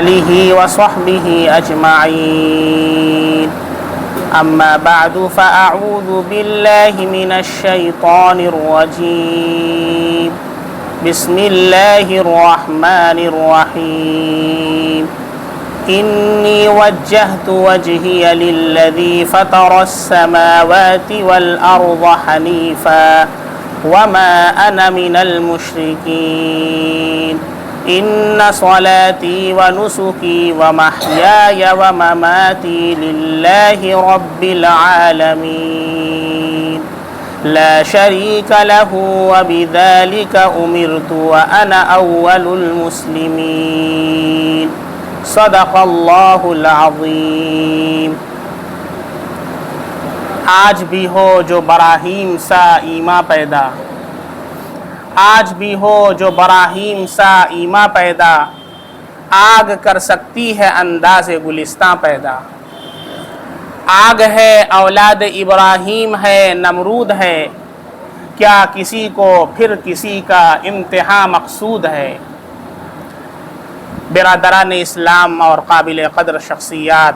آلہ وصحبہ اجمعین اما بعد فاعوذ باللہ من الشیطان الرجیم بسم اللہ الرحمن الرحیم انی وجہت وجہی للذی فطر السماوات والارض حنیفا وما انا من المشرکین ان صلاتي ونسكي ومحياي ومماتي لله رب العالمين لا شريك له وبذلك أمرت وأنا أول المسلمين صدق الله العظيم۔ آج بھی ہو جو براہیم سا ایماں پیدا، آج بھی ہو جو براہیم سا ایماں پیدا، آگ کر سکتی ہے انداز گلستاں پیدا۔ آگ ہے اولاد ابراہیم ہے نمرود ہے، کیا کسی کو پھر کسی کا امتحان مقصود ہے۔ برادران اسلام اور قابل قدر شخصیات،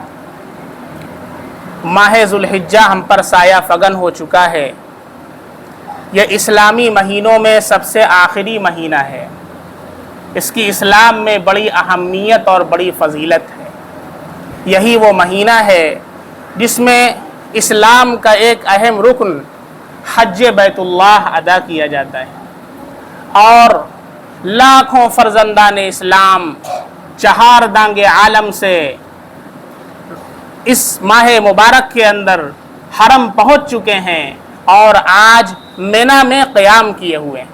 ماہ ذوالحجہ ہم پر سایہ فگن ہو چکا ہے۔ یہ اسلامی مہینوں میں سب سے آخری مہینہ ہے۔ اس کی اسلام میں بڑی اہمیت اور بڑی فضیلت ہے۔ یہی وہ مہینہ ہے جس میں اسلام کا ایک اہم رکن حج بیت اللہ ادا کیا جاتا ہے، اور لاکھوں فرزندان اسلام چہار دانگ عالم سے اس ماہ مبارک کے اندر حرم پہنچ چکے ہیں اور آج مینا میں قیام کیے ہوئے ہیں۔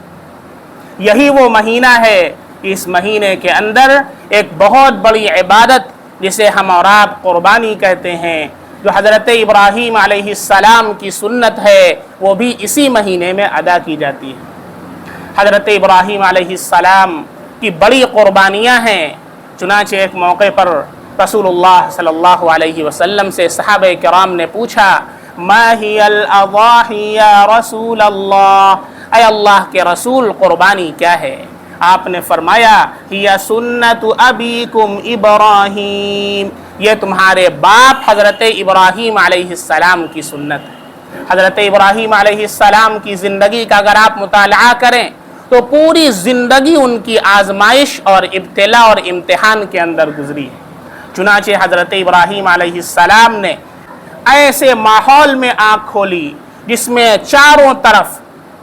یہی وہ مہینہ ہے کہ اس مہینے کے اندر ایک بہت بڑی عبادت جسے ہم اور آپ قربانی کہتے ہیں، جو حضرت ابراہیم علیہ السلام کی سنت ہے، وہ بھی اسی مہینے میں ادا کی جاتی ہے۔ حضرت ابراہیم علیہ السلام کی بڑی قربانیاں ہیں، چنانچہ ایک موقع پر رسول اللہ صلی اللہ علیہ وسلم سے صحابہ کرام نے پوچھا، ما ہی الاضاحی یا رسول اللہ، اے اللہ کے رسول قربانی کیا ہے؟ آپ نے فرمایا، ہی سنت ابیکم ابراہیم، یہ تمہارے باپ حضرت ابراہیم علیہ السلام کی سنت ہے۔ حضرت ابراہیم علیہ السلام کی زندگی کا اگر آپ مطالعہ کریں تو پوری زندگی ان کی آزمائش اور ابتلا اور امتحان کے اندر گزری ہے۔ چنانچہ حضرت ابراہیم علیہ السلام نے ایسے ماحول میں آنکھ کھولی جس میں چاروں طرف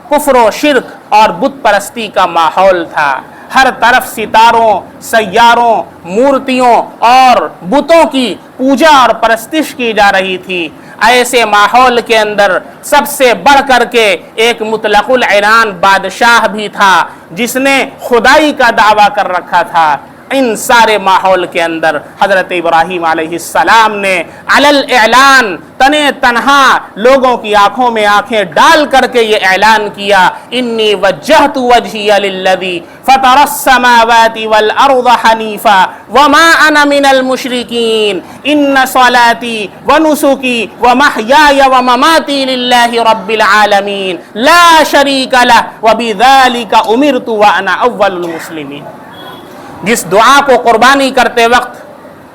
کفر و شرک اور بت پرستی کا ماحول تھا۔ ہر طرف ستاروں، سیاروں، مورتیوں اور بتوں کی پوجا اور پرستش کی جا رہی تھی۔ ایسے ماحول کے اندر سب سے بڑھ کر کے ایک مطلق العنان بادشاہ بھی تھا جس نے خدائی کا دعویٰ کر رکھا تھا۔ ان سارے ماحول کے اندر حضرت ابراہیم علیہ السلام نے علل اعلان تنے تنہا لوگوں کی آنکھوں میں آنکھیں ڈال کر کے یہ اعلان کیا، انی وجہت وجہی للذی فطر السماوات والارض حنیفا وما انا من المشرکین ان صلاتی ونسکی ومحیای ومماتی للہ رب العالمین لا شریک لہ وبذالک امرت وانا اول المسلمین۔ جس دعا کو قربانی کرتے وقت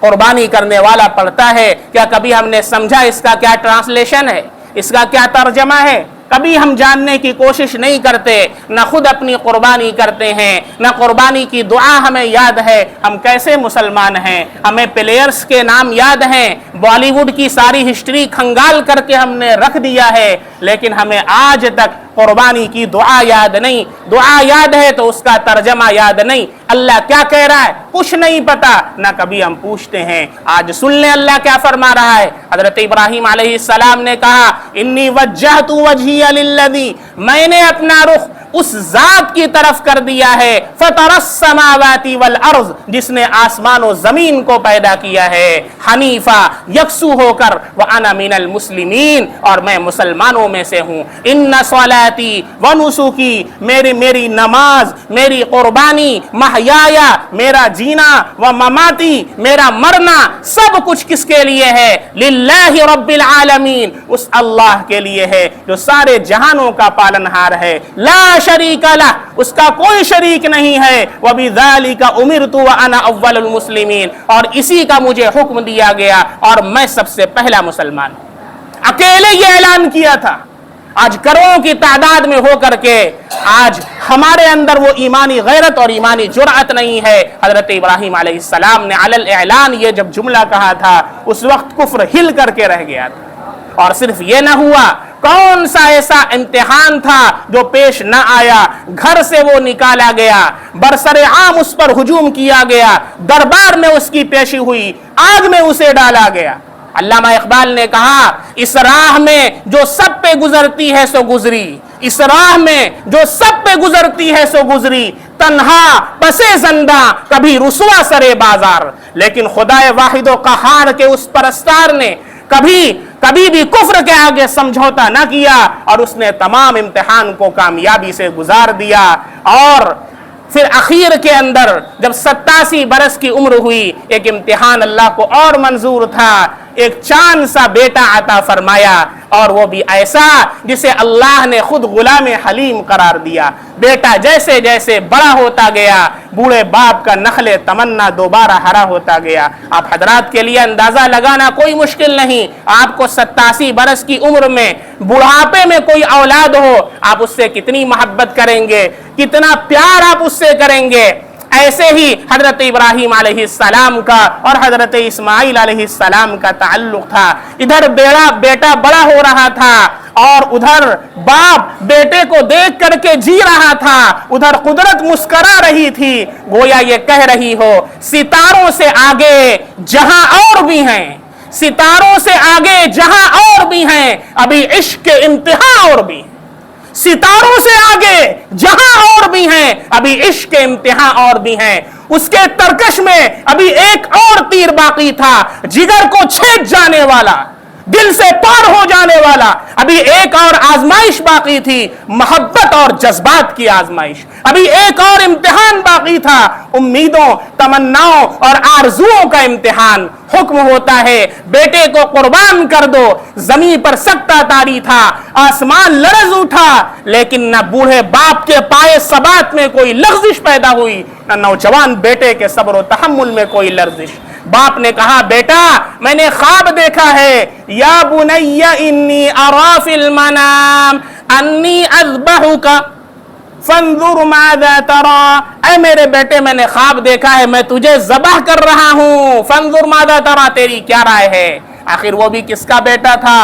قربانی کرنے والا پڑھتا ہے، کیا کبھی ہم نے سمجھا اس کا کیا ٹرانسلیشن ہے، اس کا کیا ترجمہ ہے؟ کبھی ہم جاننے کی کوشش نہیں کرتے، نہ خود اپنی قربانی کرتے ہیں، نہ قربانی کی دعا ہمیں یاد ہے۔ ہم کیسے مسلمان ہیں؟ ہمیں پلیئرز کے نام یاد ہیں، بالی ووڈ کی ساری ہسٹری کھنگال کر کے ہم نے رکھ دیا ہے، لیکن ہمیں آج تک قربانی کی دعا یاد نہیں۔ دعا یاد ہے تو اس کا ترجمہ یاد نہیں۔ اللہ کیا کہہ رہا ہے کچھ نہیں پتا، نہ کبھی ہم پوچھتے ہیں۔ آج سن لیں اللہ کیا فرما رہا ہے۔ حضرت ابراہیم علیہ السلام نے کہا، انی وجہت وجہی للذی، میں نے اپنا رخ اس ذات کی طرف کر دیا ہے، فطر السماوات والارض، جس نے آسمان و زمین کو پیدا کیا ہے، حنیفہ، یکسو ہو کر، وانا من المسلمین، اور میں مسلمانوں میں سے ہوں۔ ان صلاتی ونسکی، میری نماز، میری قربانی، محیایا، میرا جینا، ومماتی، میرا مرنا، سب کچھ کس کے لیے ہے؟ للہ رب العالمین، اس اللہ کے لیے ہے جو سارے جہانوں کا پالنہار ہے۔ لا شریک لہ، اس کا کوئی شریک نہیں ہے، وبذالک امرت وانا اول المسلمین، اور اسی کا مجھے حکم دیا گیا اور میں سب سے پہلا مسلمان ہوں۔ اکیلے یہ اعلان کیا تھا۔ آج کروڑوں کی تعداد میں ہو کر کے آج ہمارے اندر وہ ایمانی غیرت اور ایمانی جرأت نہیں ہے۔ حضرت ابراہیم علیہ السلام نے علی الاعلان یہ جب جملہ کہا تھا، اس وقت کفر ہل کر کے رہ گیا تھا۔ اور صرف یہ نہ ہوا، کون سا ایسا امتحان تھا جو پیش نہ آیا، گھر سے وہ نکالا گیا، برسر عام اس پر ہجوم کیا گیا، دربار میں اس کی پیشی ہوئی، آگ میں اسے ڈالا گیا۔ علامہ اقبال نے کہا، اس راہ میں جو سب پہ گزرتی ہے سو گزری، اس راہ میں جو سب پہ گزرتی ہے سو گزری، تنہا پسے زندہ کبھی رسوا سرے بازار، لیکن خدائے واحد و قہار کے اس پرستار نے کبھی بھی کفر کے آگے سمجھوتا نہ کیا، اور اس نے تمام امتحان کو کامیابی سے گزار دیا۔ اور پھر اخیر کے اندر جب 87 برس کی عمر ہوئی، ایک امتحان اللہ کو اور منظور تھا، ایک چاند سا بیٹا عطا فرمایا، اور وہ بھی ایسا جسے اللہ نے خود غلام حلیم قرار دیا۔ بیٹا جیسے جیسے بڑا ہوتا گیا، بوڑھے باپ کا نخل تمنا دوبارہ ہرا ہوتا گیا۔ آپ حضرات کے لیے اندازہ لگانا کوئی مشکل نہیں، آپ کو 87 برس کی عمر میں بڑھاپے میں کوئی اولاد ہو، آپ اس سے کتنی محبت کریں گے، کتنا پیار آپ اس سے کریں گے۔ ایسے ہی حضرت ابراہیم علیہ السلام کا اور حضرت اسماعیل علیہ السلام کا تعلق تھا۔ ادھر بیٹا بڑا ہو رہا تھا، اور ادھر باپ بیٹے کو دیکھ کر کے جی رہا تھا، ادھر قدرت مسکرا رہی تھی، گویا یہ کہہ رہی ہو، ستاروں سے آگے جہاں اور بھی ہیں، ستاروں سے آگے جہاں اور بھی ہیں، ابھی عشق کے امتحان اور بھی ہیں، ستاروں سے آگے جہاں اور بھی ہیں، ابھی عشق کے امتحان اور بھی ہیں۔ اس کے ترکش میں ابھی ایک اور تیر باقی تھا، جگر کو چھید جانے والا، دل سے پار ہو جانے والا، ابھی ایک اور آزمائش باقی تھی، محبت اور جذبات کی آزمائش، ابھی ایک اور امتحان باقی تھا، امیدوں، تمناؤں اور آرزوؤں کا امتحان۔ حکم ہوتا ہے بیٹے کو قربان کر دو، زمین پر سکتہ تاری تھا، آسمان لرز اٹھا، لیکن نہ بوڑھے باپ کے پائے ثبات میں کوئی لغزش پیدا ہوئی، نہ نوجوان بیٹے کے صبر و تحمل میں کوئی لرزش۔ باپ نے کہا، بیٹا میں نے خواب دیکھا ہے، یا بنی انی ارا فی المنام انی اذبحک فانظر ماذا ترى، اے میرے بیٹے میں نے خواب دیکھا ہے، میں تجھے ذبح کر رہا ہوں، فانظر ماذا ترى، تیری کیا رائے ہے؟ آخر وہ بھی کس کا بیٹا تھا؟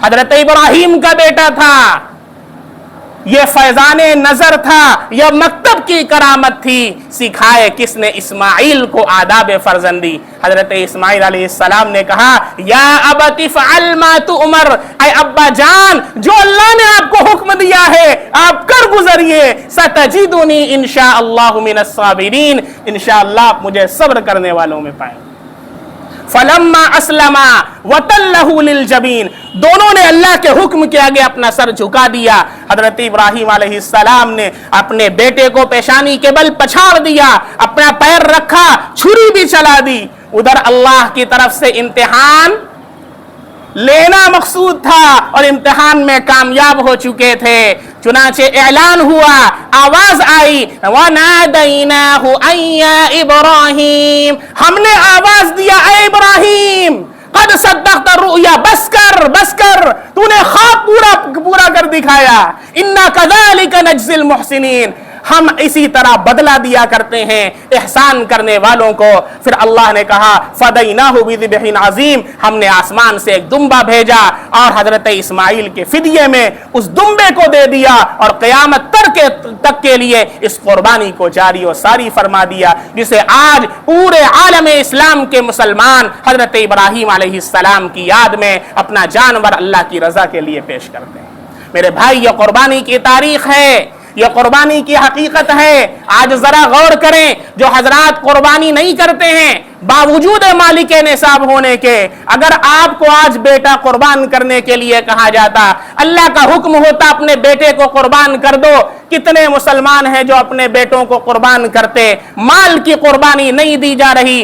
حضرت ابراہیم کا بیٹا تھا۔ یہ فیضان نظر تھا، یہ مکتب کی کرامت تھی، سکھائے کس نے اسماعیل کو آداب فرزندی؟ حضرت اسماعیل علیہ السلام نے کہا، یا ابت افعل ما تؤمر، اے ابا جان جو اللہ نے آپ کو حکم دیا ہے آپ کر گزریے، ستجدنی انشاءاللہ من الصابرین، انشاءاللہ آپ مجھے صبر کرنے والوں میں پائیں۔ فلما اسلما وتلہ للجبین، دونوں نے اللہ کے حکم کے آگے اپنا سر جھکا دیا۔ حضرت ابراہیم علیہ السلام نے اپنے بیٹے کو پیشانی کے بل پچھاڑ دیا، اپنا پیر رکھا، چھری بھی چلا دی۔ ادھر اللہ کی طرف سے امتحان لینا مقصود تھا، اور امتحان میں کامیاب ہو چکے تھے۔ چنانچہ اعلان ہوا، آواز آئی، وَنَادَيْنَاهُ أَن يَا إِبْرَاهِيمُ، ہم نے آواز دیا، اے ابراہیم، قد صدقت الرؤیا، بس کر تو نے خواب پورا کر دکھایا، اِنَّا كَذَلِكَ نَجْزِي الْمُحْسِنِينَ، ہم اسی طرح بدلہ دیا کرتے ہیں احسان کرنے والوں کو۔ پھر اللہ نے کہا، فَدَيْنَاهُ بِذِبْحٍ عَظِيمٍ، ہم نے آسمان سے ایک دمبا بھیجا اور حضرت اسماعیل کے فدیے میں اس دمبے کو دے دیا، اور قیامت تک کے لیے اس قربانی کو جاری و ساری فرما دیا، جسے آج پورے عالم اسلام کے مسلمان حضرت ابراہیم علیہ السلام کی یاد میں اپنا جانور اللہ کی رضا کے لیے پیش کرتے ہیں۔ میرے بھائی، یہ قربانی کی تاریخ ہے، یہ قربانی کی حقیقت ہے۔ آج ذرا غور کریں، جو حضرات قربانی نہیں کرتے ہیں باوجود مالک نصاب ہونے کے، اگر آپ کو آج بیٹا قربان کرنے کے لیے کہا جاتا، اللہ کا حکم ہوتا اپنے بیٹے کو قربان کر دو، کتنے مسلمان ہیں جو اپنے بیٹوں کو قربان کرتے؟ مال کی قربانی نہیں دی جا رہی،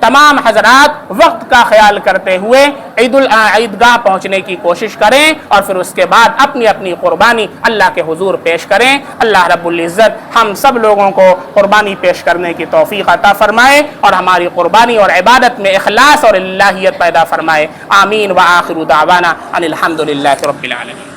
تمام حضرات وقت کا خیال کرتے ہوئے عیدگاہ پہنچنے کی کوشش کریں اور پھر اس کے بعد اپنی اپنی قربانی اللہ کے حضور پیش کریں. اللہ رب العزت ہم سب لوگوں کو قربانی پیش کرنے کی توفیق عطا فرمائے اور ہماری قربانی اور عبادت میں اخلاص اور الہیت پیدا فرمائے. آمین. وآخر دعوانا ان الحمد للہ رب العالمین.